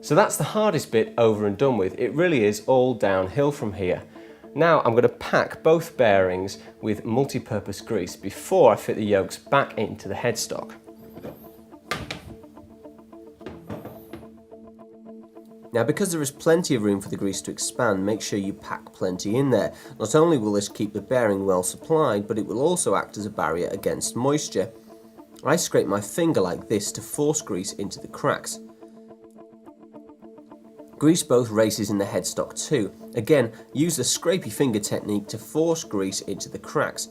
So that's the hardest bit over and done with. It really is all downhill from here. Now I'm going to pack both bearings with multi-purpose grease before I fit the yokes back into the headstock. Now, because there is plenty of room for the grease to expand, make sure you pack plenty in there. Not only will this keep the bearing well supplied, but it will also act as a barrier against moisture. I scrape my finger like this to force grease into the cracks. Grease both races in the headstock too. Again, use the scrapey finger technique to force grease into the cracks.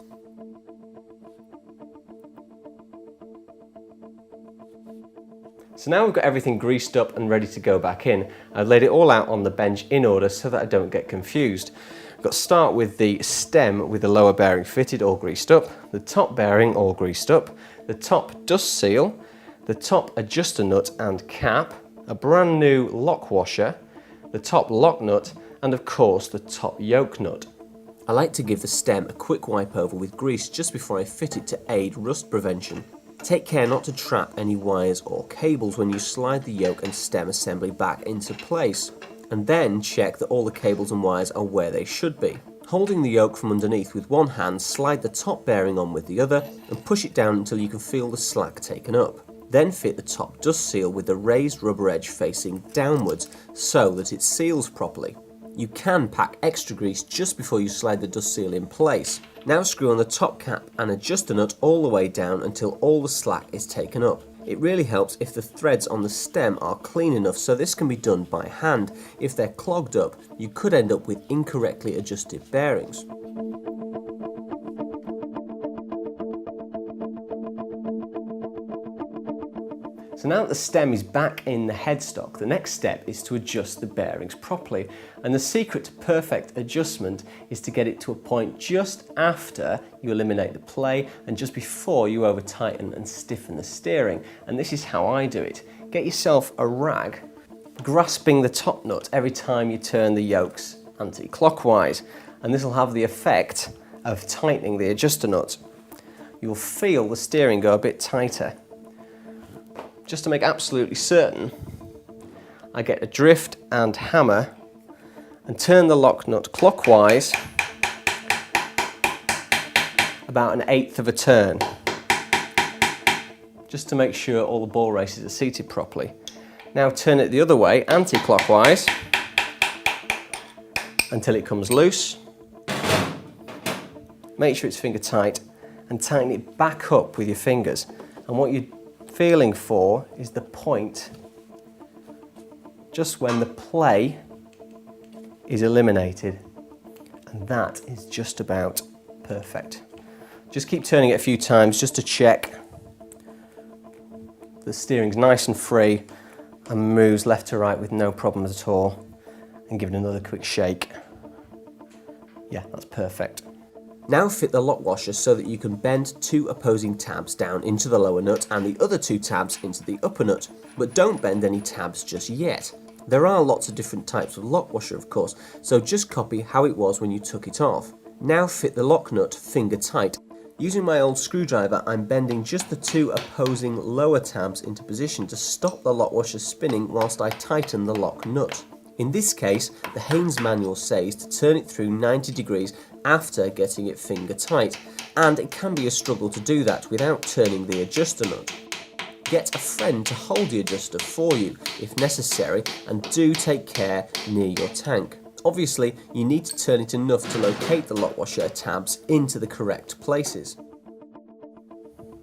So now we've got everything greased up and ready to go back in. I've laid it all out on the bench in order so that I don't get confused. I've got to start with the stem with the lower bearing fitted, all greased up, the top bearing all greased up, the top dust seal, the top adjuster nut and cap, a brand new lock washer, the top lock nut, and of course the top yoke nut. I like to give the stem a quick wipe over with grease just before I fit it to aid rust prevention. Take care not to trap any wires or cables when you slide the yoke and stem assembly back into place, and then check that all the cables and wires are where they should be. Holding the yoke from underneath with one hand, slide the top bearing on with the other and push it down until you can feel the slack taken up. Then fit the top dust seal with the raised rubber edge facing downwards so that it seals properly. You can pack extra grease just before you slide the dust seal in place. Now screw on the top cap and adjust the nut all the way down until all the slack is taken up. It really helps if the threads on the stem are clean enough, so this can be done by hand. If they're clogged up, you could end up with incorrectly adjusted bearings. So now that the stem is back in the headstock, the next step is to adjust the bearings properly. And the secret to perfect adjustment is to get it to a point just after you eliminate the play and just before you over tighten and stiffen the steering. And this is how I do it. Get yourself a rag, grasping the top nut every time you turn the yokes anti-clockwise. And this will have the effect of tightening the adjuster nut. You'll feel the steering go a bit tighter. Just to make absolutely certain, I get a drift and hammer and turn the lock nut clockwise about 1/8 of a turn, just to make sure all the ball races are seated properly. Now turn it the other way, anti-clockwise, until it comes loose. Make sure it's finger tight and tighten it back up with your fingers. And what you're feeling for is the point just when the play is eliminated, and that is just about perfect. Just keep turning it a few times just to check the steering's nice and free and moves left to right with no problems at all, and give it another quick shake. Yeah, that's perfect. Now fit the lock washer so that you can bend 2 opposing tabs down into the lower nut and the other 2 tabs into the upper nut, but don't bend any tabs just yet. There are lots of different types of lock washer, of course, so just copy how it was when you took it off. Now fit the lock nut finger tight. Using my old screwdriver, I'm bending just the 2 opposing lower tabs into position to stop the lock washer spinning whilst I tighten the lock nut. In this case, the Haynes manual says to turn it through 90 degrees after getting it finger tight, and it can be a struggle to do that without turning the adjuster nut. Get a friend to hold the adjuster for you if necessary, and do take care near your tank. Obviously, you need to turn it enough to locate the lock washer tabs into the correct places.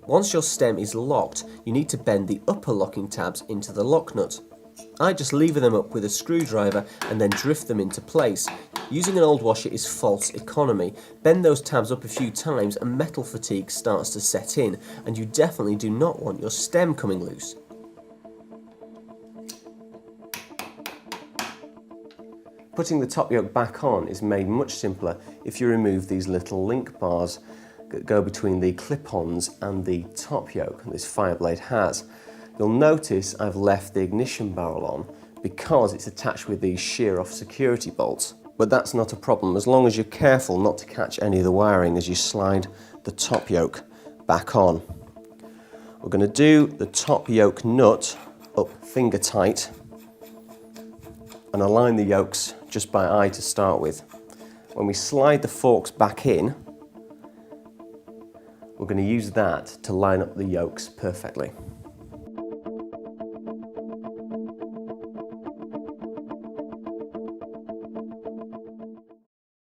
Once your stem is locked, you need to bend the upper locking tabs into the lock nut. I just lever them up with a screwdriver and then drift them into place. Using an old washer is false economy. Bend those tabs up a few times and metal fatigue starts to set in, and you definitely do not want your stem coming loose. Putting the top yoke back on is made much simpler if you remove these little link bars that go between the clip-ons and the top yoke that this Fireblade has. You'll notice I've left the ignition barrel on because it's attached with these shear-off security bolts. But that's not a problem as long as you're careful not to catch any of the wiring as you slide the top yoke back on. We're going to do the top yoke nut up finger tight and align the yolks just by eye to start with. When we slide the forks back in, we're going to use that to line up the yolks perfectly.